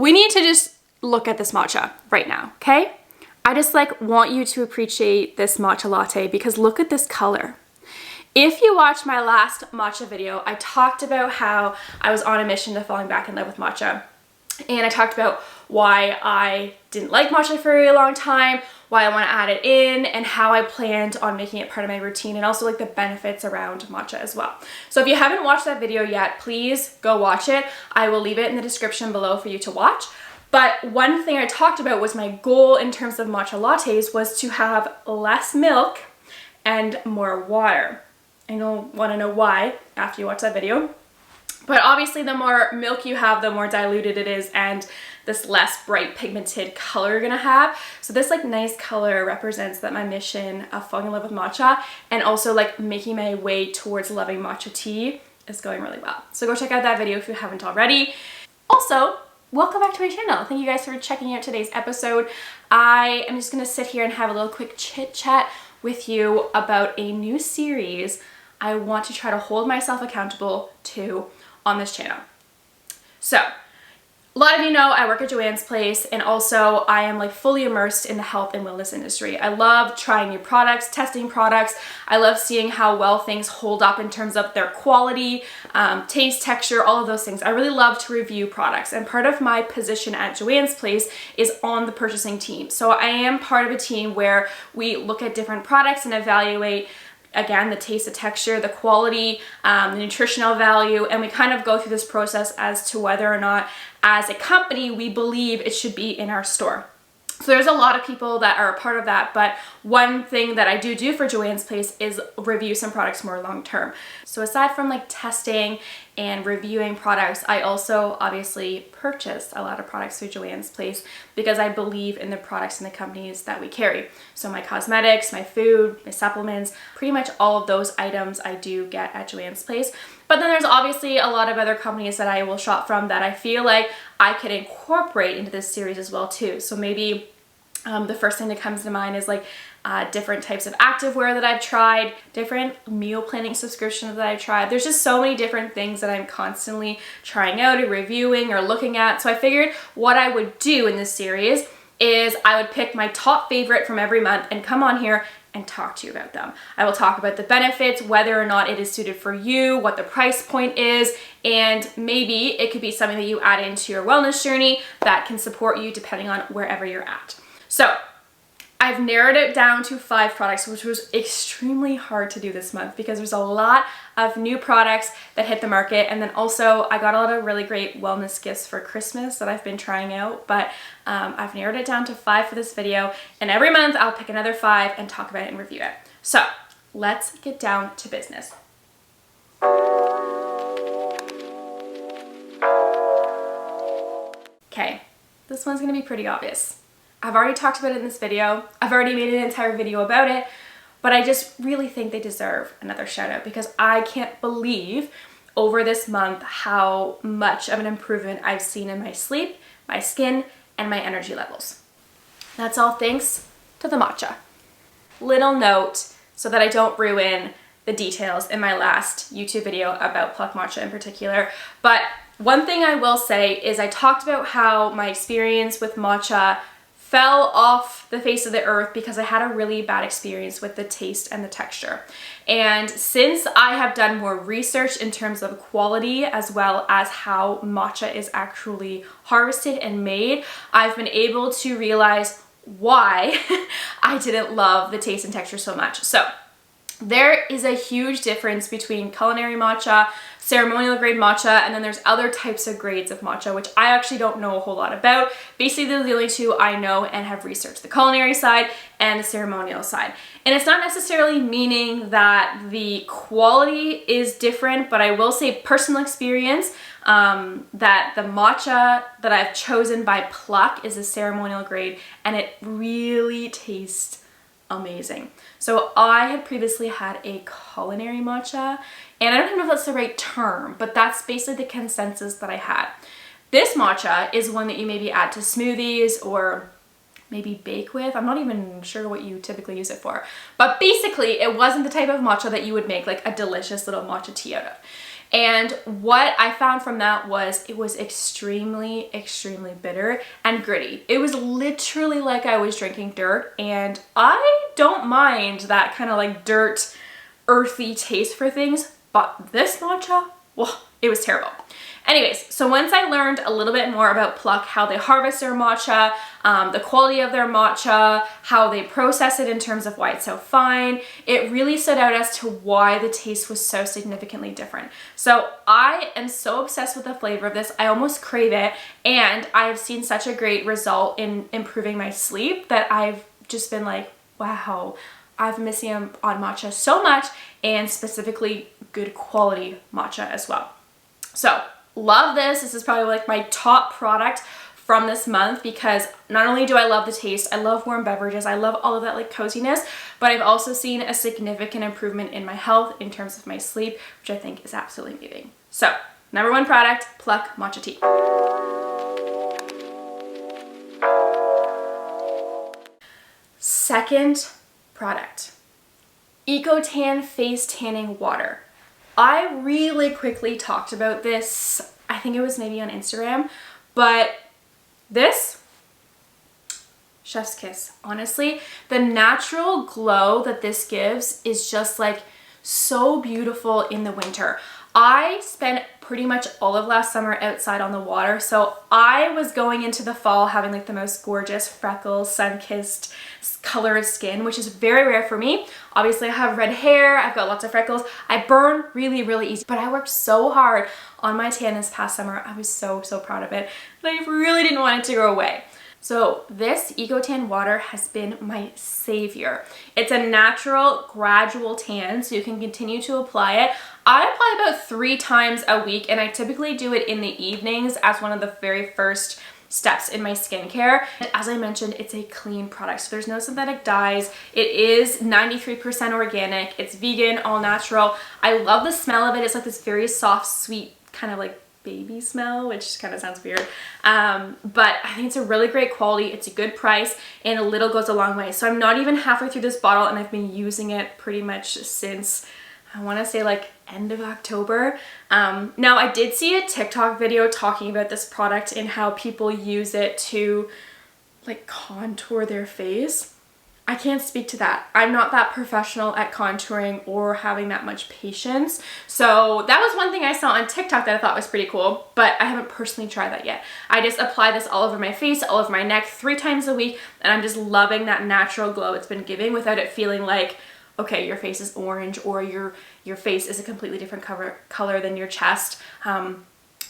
we need to just look at this matcha right now, okay? I just like want you to appreciate this matcha latte because look at this color. If you watched my last matcha video, I talked about how I was on a mission to falling back in love with matcha. And I talked about why I didn't like matcha for a very long time, why I want to add it in, and how I planned on making it part of my routine, and also like the benefits around matcha as well. So if you haven't watched that video yet, please go watch it. I will leave it in the description below for you to watch. But one thing I talked about was my goal in terms of matcha lattes was to have less milk and more water. And you'll want to know why after you watch that video. But obviously the more milk you have, the more diluted it is, and this less bright pigmented color you're gonna have. So this like nice color represents that my mission of falling in love with matcha and also like making my way towards loving matcha tea is going really well. So go check out that video if you haven't already. Also, welcome back to my channel. Thank you guys for checking out today's episode. I am just gonna sit here and have a little quick chit chat with you about a new series I want to try to hold myself accountable to on this channel. So, a lot of you know I work at Joanne's Place, and also I am like fully immersed in the health and wellness industry. I love trying new products, testing products. I love seeing how well things hold up in terms of their quality, taste, texture, all of those things. I really love to review products, and part of my position at Joanne's Place is on the purchasing team. So I am part of a team where we look at different products and evaluate, again, the taste, the texture, the quality, the nutritional value, and we kind of go through this process as to whether or not as a company we believe it should be in our store. So there's a lot of people that are a part of that, but one thing that I do for Joanne's Place is review some products more long term. So aside from like testing and reviewing products, I also obviously purchase a lot of products through Joanne's Place because I believe in the products and the companies that we carry. So my cosmetics, my food, my supplements, pretty much all of those items I do get at Joanne's Place. But then there's obviously a lot of other companies that I will shop from that I feel like I could incorporate into this series as well too. So maybe the first thing that comes to mind is like different types of activewear that I've tried, different meal planning subscriptions that I've tried. There's just so many different things that I'm constantly trying out or reviewing or looking at. So I figured what I would do in this series is I would pick my top favorite from every month and come on here and talk to you about them. I will talk about the benefits, whether or not it is suited for you, what the price point is, and maybe it could be something that you add into your wellness journey that can support you depending on wherever you're at. So I've narrowed it down to 5 products, which was extremely hard to do this month because there's a lot of new products that hit the market. And then also I got a lot of really great wellness gifts for Christmas that I've been trying out, but I've narrowed it down to 5 for this video. And every month I'll pick another 5 and talk about it and review it. So let's get down to business. Okay, this one's gonna be pretty obvious. I've already talked about it in this video. I've already made an entire video about it, but I just really think they deserve another shout out because I can't believe over this month how much of an improvement I've seen in my sleep, my skin, and my energy levels. That's all thanks to the matcha. Little note so that I don't ruin the details in my last YouTube video about Pluck matcha in particular, but one thing I will say is I talked about how my experience with matcha fell off the face of the earth because I had a really bad experience with the taste and the texture. And since I have done more research in terms of quality as well as how matcha is actually harvested and made, I've been able to realize why I didn't love the taste and texture so much. So there is a huge difference between culinary matcha, ceremonial grade matcha, and then there's other types of grades of matcha, which I actually don't know a whole lot about. Basically, they're the only 2 I know and have researched, the culinary side and the ceremonial side. And it's not necessarily meaning that the quality is different, but I will say personal experience that the matcha that I've chosen by Pluck is a ceremonial grade, and it really tastes amazing. So I had previously had a culinary matcha, and I don't even know if that's the right term, but that's basically the consensus that I had. This matcha is one that you maybe add to smoothies or maybe bake with. I'm not even sure what you typically use it for. But basically, it wasn't the type of matcha that you would make like a delicious little matcha tea out of. And what I found from that was it was extremely, extremely bitter and gritty. It was literally like I was drinking dirt, and I don't mind that kind of like dirt, earthy taste for things, but this matcha, well, it was terrible. Anyways, so once I learned a little bit more about Pluck, how they harvest their matcha, the quality of their matcha, how they process it in terms of why it's so fine, it really stood out as to why the taste was so significantly different. So I am so obsessed with the flavor of this, I almost crave it, and I have seen such a great result in improving my sleep that I've just been like, wow, I've been missing on matcha so much, and specifically good quality matcha as well. So love this. This is probably like my top product from this month, because not only do I love the taste, I love warm beverages, I love all of that like coziness, but I've also seen a significant improvement in my health in terms of my sleep, which I think is absolutely amazing. So number one product, Pluck Matcha Tea. Second product, Eco-Tan Face Tanning Water. I really quickly talked about this, I think it was maybe on Instagram, but this, chef's kiss. Honestly, the natural glow that this gives is just like so beautiful in the winter. I spent pretty much all of last summer outside on the water, so I was going into the fall having like the most gorgeous freckles, sun-kissed colored skin, which is very rare for me. Obviously I have red hair, I've got lots of freckles, I burn really, really easy, but I worked so hard on my tan this past summer. I was so proud of it, but I really didn't want it to go away. So this Eco-Tan water has been my savior. It's a natural, gradual tan, so you can continue to apply it. I apply about 3 times a week, and I typically do it in the evenings as one of the very first steps in my skincare. And as I mentioned, it's a clean product, so there's no synthetic dyes. It is 93% organic. It's vegan, all natural. I love the smell of it. It's like this very soft, sweet, kind of like baby smell, which kind of sounds weird, but I think it's a really great quality. It's a good price, and a little goes a long way. So I'm not even halfway through this bottle, and I've been using it pretty much since, I want to say like end of October. Now I did see a TikTok video talking about this product and how people use it to like contour their face. I can't speak to that. I'm not that professional at contouring or having that much patience. So that was one thing I saw on TikTok that I thought was pretty cool, but I haven't personally tried that yet. I just apply this all over my face, all over my neck 3 times a week, and I'm just loving that natural glow it's been giving without it feeling like, okay, your face is orange or your face is a completely different color than your chest.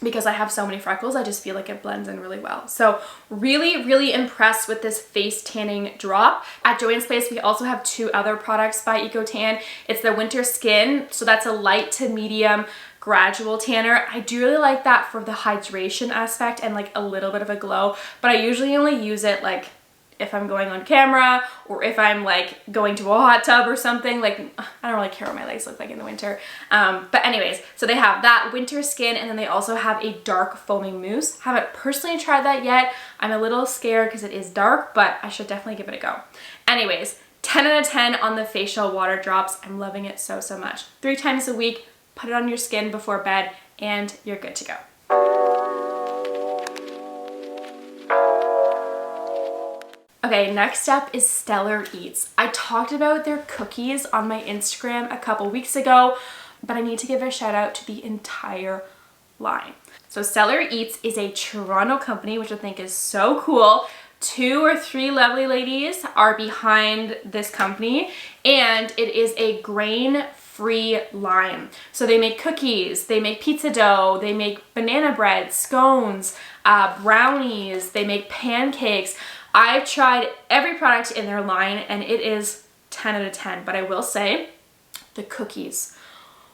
Because I have so many freckles, I just feel like it blends in really well. So really impressed with this face tanning drop. At Joanne's Place, we also have 2 other products by Eco-Tan. It's the Winter Skin, so that's a light to medium gradual tanner. I do really like that for the hydration aspect and like a little bit of a glow, but I usually only use it like if I'm going on camera or if I'm like going to a hot tub or something. Like, I don't really care what my legs look like in the winter. But anyways, so they have that Winter Skin, and then they also have a dark foaming mousse. Haven't personally tried that yet. I'm a little scared because it is dark, but I should definitely give it a go. Anyways, 10 out of 10 on the facial water drops. I'm loving it so much. 3 times a week, put it on your skin before bed, and you're good to go. Okay, next up is Stellar Eats. I talked about their cookies on my Instagram a couple weeks ago, but I need to give a shout out to the entire line. So Stellar Eats is a Toronto company, which I think is so cool. 2 or 3 lovely ladies are behind this company, and it is a grain-free line. So they make cookies, they make pizza dough, they make banana bread, scones, brownies, they make pancakes. I've tried every product in their line, and it is 10 out of 10, but I will say the cookies,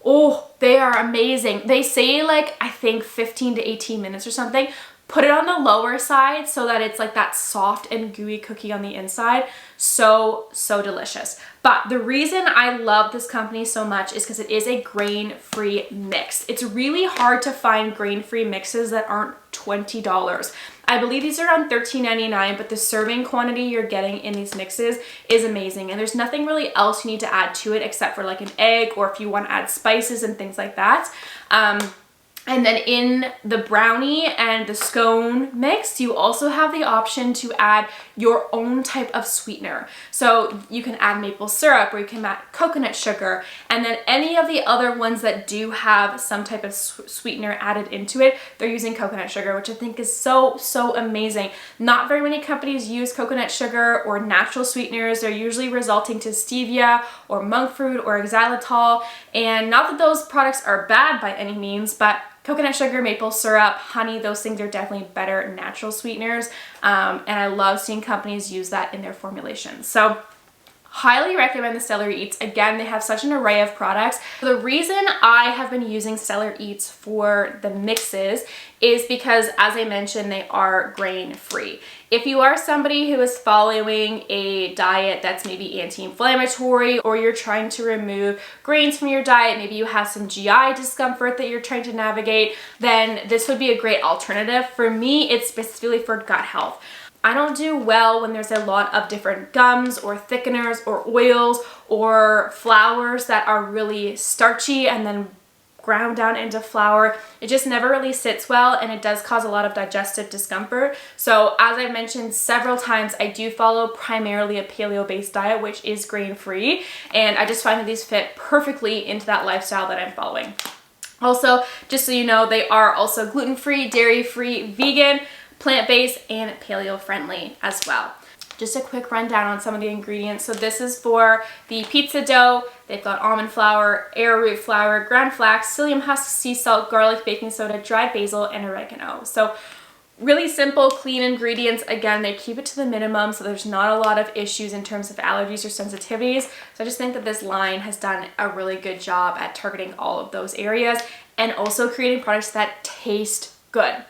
oh, they are amazing. They say like, I think 15 to 18 minutes or something, Put it on the lower side so that it's like that soft and gooey cookie on the inside. So, so delicious. But the reason I love this company so much is because it is a grain-free mix. It's really hard to find grain-free mixes that aren't $20. I believe these are around $13.99, but the serving quantity you're getting in these mixes is amazing. And there's nothing really else you need to add to it except for like an egg, or if you want to add spices and things like that. And then in the brownie and the scone mix, you also have the option to add your own type of sweetener. So you can add maple syrup, or you can add coconut sugar, and then any of the other ones that do have some type of sweetener added into it, they're using coconut sugar, which I think is so, so amazing. Not very many companies use coconut sugar or natural sweeteners. They're usually resulting to stevia or monk fruit or xylitol. And not that those products are bad by any means, but coconut sugar, maple syrup, honey, those things are definitely better natural sweeteners. And I love seeing companies use that in their formulations. So highly recommend the Stellar Eats. Again, they have such an array of products. The reason I have been using Stellar Eats for the mixes is because, as I mentioned, they are grain-free. If you are somebody who is following a diet that's maybe anti-inflammatory, or you're trying to remove grains from your diet, maybe you have some GI discomfort that you're trying to navigate, then this would be a great alternative. For me, it's specifically for gut health. I don't do well when there's a lot of different gums or thickeners or oils or flours that are really starchy and then ground down into flour. It just never really sits well, and it does cause a lot of digestive discomfort. So as I've mentioned several times, I do follow primarily a paleo-based diet, which is grain-free, and I just find that these fit perfectly into that lifestyle that I'm following. Also, just so you know, they are also gluten-free, dairy-free, vegan, plant-based, and paleo-friendly as well. Just a quick rundown on some of the ingredients. So this is for the pizza dough. They've got almond flour, arrowroot flour, ground flax, psyllium husk, sea salt, garlic, baking soda, dried basil, and oregano. So really simple, clean ingredients. Again, they keep it to the minimum, so there's not a lot of issues in terms of allergies or sensitivities. So I just think that this line has done a really good job at targeting all of those areas and also creating products that taste good.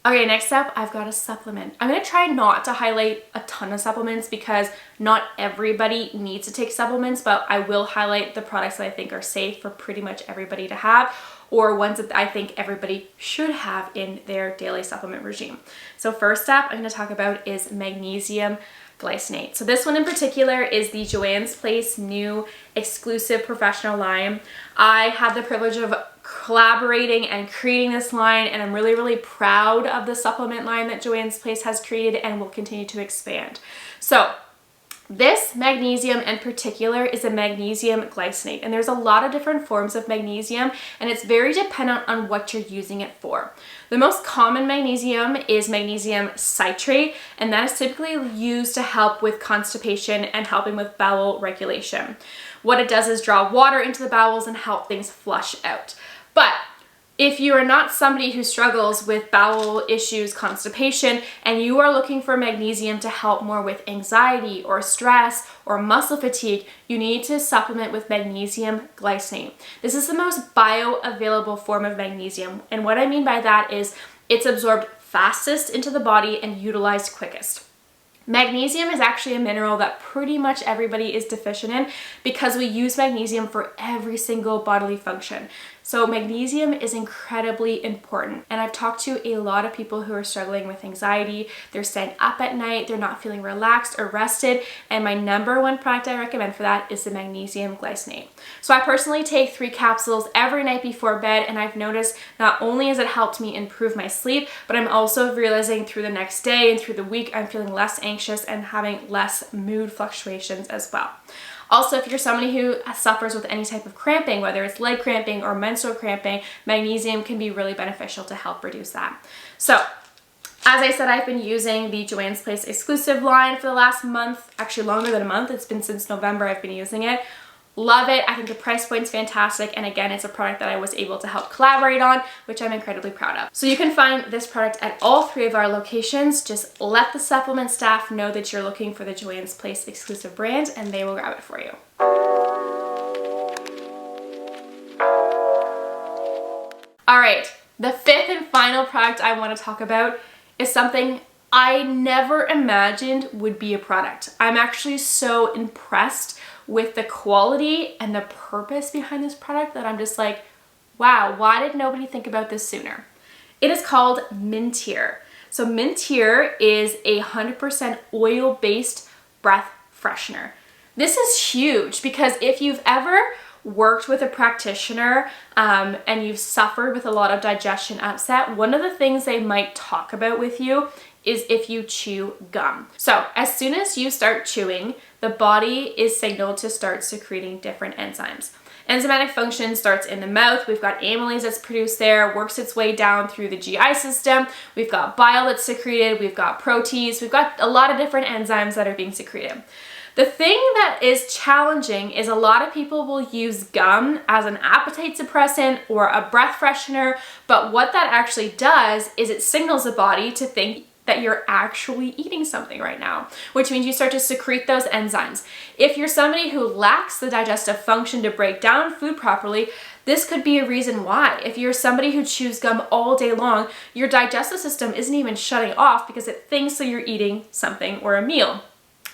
Okay, next up, I've got a supplement. I'm gonna try not to highlight a ton of supplements because not everybody needs to take supplements, but I will highlight the products that I think are safe for pretty much everybody to have, or ones that I think everybody should have in their daily supplement regime. So first up, I'm gonna talk about is magnesium glycinate. So this one in particular is the Joanne's Place new exclusive professional line. I had the privilege of collaborating and creating this line, and I'm really, really proud of the supplement line that Joanne's Place has created and will continue to expand. So this magnesium in particular is a magnesium glycinate, and there's a lot of different forms of magnesium, and it's very dependent on what you're using it for. The most common magnesium is magnesium citrate, and that is typically used to help with constipation and helping with bowel regulation. What it does is draw water into the bowels and help things flush out. But if you are not somebody who struggles with bowel issues, constipation, and you are looking for magnesium to help more with anxiety or stress or muscle fatigue, you need to supplement with magnesium glycinate. This is the most bioavailable form of magnesium, and what I mean by that is it's absorbed fastest into the body and utilized quickest. Magnesium is actually a mineral that pretty much everybody is deficient in because we use magnesium for every single bodily function. So magnesium is incredibly important, and I've talked to a lot of people who are struggling with anxiety. They're staying up at night, they're not feeling relaxed or rested, and my number one product I recommend for that is the magnesium glycinate. So I personally take 3 capsules every night before bed, and I've noticed not only has it helped me improve my sleep, but I'm also realizing through the next day and through the week I'm feeling less anxious and having less mood fluctuations as well. Also, if you're somebody who suffers with any type of cramping, whether it's leg cramping or menstrual cramping, magnesium can be really beneficial to help reduce that. So, as I said, I've been using the Joanne's Place exclusive line for the last month, actually longer than a month. It's been since November I've been using it. Love it. I think the price point's fantastic, and again, it's a product that I was able to help collaborate on, which I'm incredibly proud of. So you can find this product at all 3 of our locations. Just let the supplement staff know that you're looking for the Joanne's Place exclusive brand, and they will grab it for you. right, the fifth and final product I want to talk about is something I never imagined would be a product. I'm actually so impressed with the quality and the purpose behind this product that I'm just like, wow, why did nobody think about this sooner? It is called Mintier. So Mintier is 100% oil-based breath freshener. This is huge because if you've ever worked with a practitioner and you've suffered with a lot of digestion upset, one of the things they might talk about with you is if you chew gum. So as soon as you start chewing, the body is signaled to start secreting different enzymes. Enzymatic function starts in the mouth. We've got amylase that's produced there, works its way down through the GI system. We've got bile that's secreted. We've got protease. We've got a lot of different enzymes that are being secreted. The thing that is challenging is a lot of people will use gum as an appetite suppressant or a breath freshener, but what that actually does is it signals the body to think that you're actually eating something right now, which means you start to secrete those enzymes. If you're somebody who lacks the digestive function to break down food properly, this could be a reason why. If you're somebody who chews gum all day long, your digestive system isn't even shutting off because it thinks that you're eating something or a meal.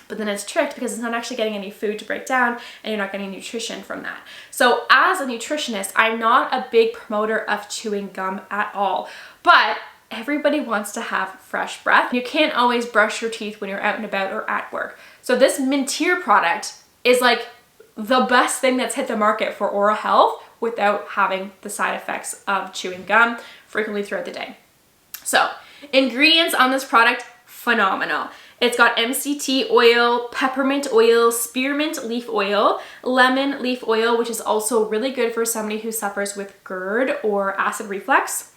But then it's tricked because it's not actually getting any food to break down and you're not getting nutrition from that. So as a nutritionist, I'm not a big promoter of chewing gum at all, but everybody wants to have fresh breath. You can't always brush your teeth when you're out and about or at work. So this Mintier product is like the best thing that's hit the market for oral health without having the side effects of chewing gum frequently throughout the day. So ingredients on this product, phenomenal. It's got MCT oil, peppermint oil, spearmint leaf oil, lemon leaf oil, which is also really good for somebody who suffers with GERD or acid reflux.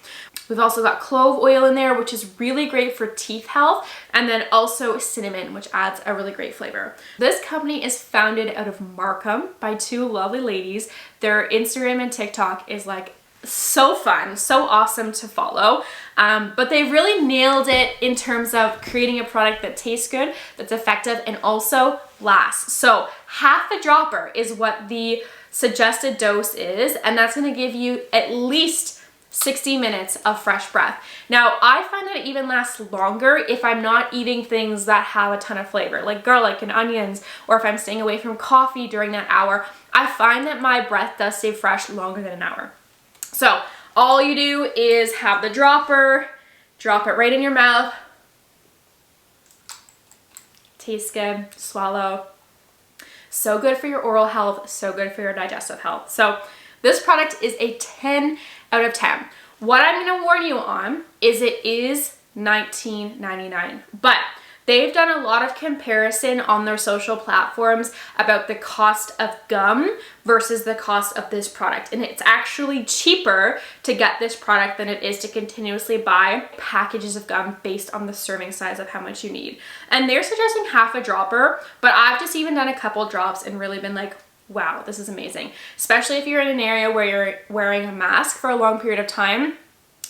We've also got clove oil in there, which is really great for teeth health, and then also cinnamon, which adds a really great flavor. This company is founded out of Markham by two lovely ladies. Their Instagram and TikTok is like so fun, so awesome to follow, but they really nailed it in terms of creating a product that tastes good, that's effective, and also lasts. So half a dropper is what the suggested dose is, and that's going to give you at least 60 minutes of fresh breath. Now, I find that it even lasts longer if I'm not eating things that have a ton of flavor, like garlic and onions, or if I'm staying away from coffee during that hour. I find that my breath does stay fresh longer than an hour. So all you do is have the dropper, drop it right in your mouth, tastes good, swallow. So good for your oral health, so good for your digestive health. So this product is a 10 out of 10. What I'm going to warn you on is it is $19.99, but they've done a lot of comparison on their social platforms about the cost of gum versus the cost of this product. And it's actually cheaper to get this product than it is to continuously buy packages of gum based on the serving size of how much you need. And they're suggesting half a dropper, but I've just even done a couple drops and really been like, wow, this is amazing. Especially if you're in an area where you're wearing a mask for a long period of time.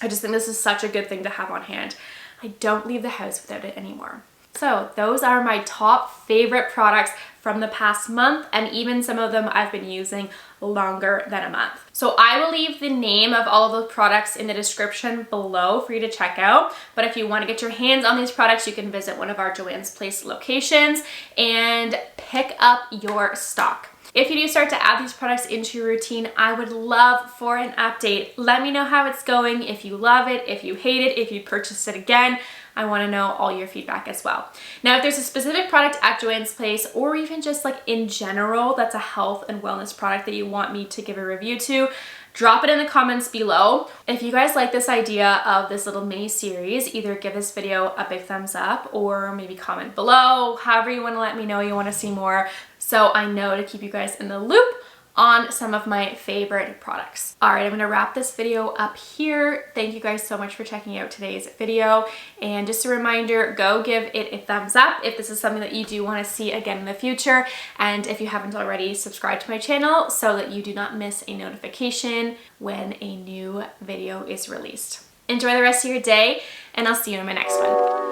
I just think this is such a good thing to have on hand. I don't leave the house without it anymore. So those are my top favorite products from the past month, and even some of them I've been using longer than a month. So I will leave the name of all of the products in the description below for you to check out. But if you want to get your hands on these products, you can visit one of our Joanne's Place locations and pick up your stock. If you do start to add these products into your routine, I would love for an update. Let me know how it's going, if you love it, if you hate it, if you purchased it again. I want to know all your feedback as well. Now, if there's a specific product at Joanne's Place, or even just like in general, that's a health and wellness product that you want me to give a review to, drop it in the comments below. If you guys like this idea of this little mini series, either give this video a big thumbs up or maybe comment below, however you want to let me know you want to see more, so I know to keep you guys in the loop on some of my favorite products. All right, I'm gonna wrap this video up here. Thank you guys so much for checking out today's video. And just a reminder, go give it a thumbs up if this is something that you do wanna see again in the future. And if you haven't already, subscribe to my channel so that you do not miss a notification when a new video is released. Enjoy the rest of your day, and I'll see you in my next one.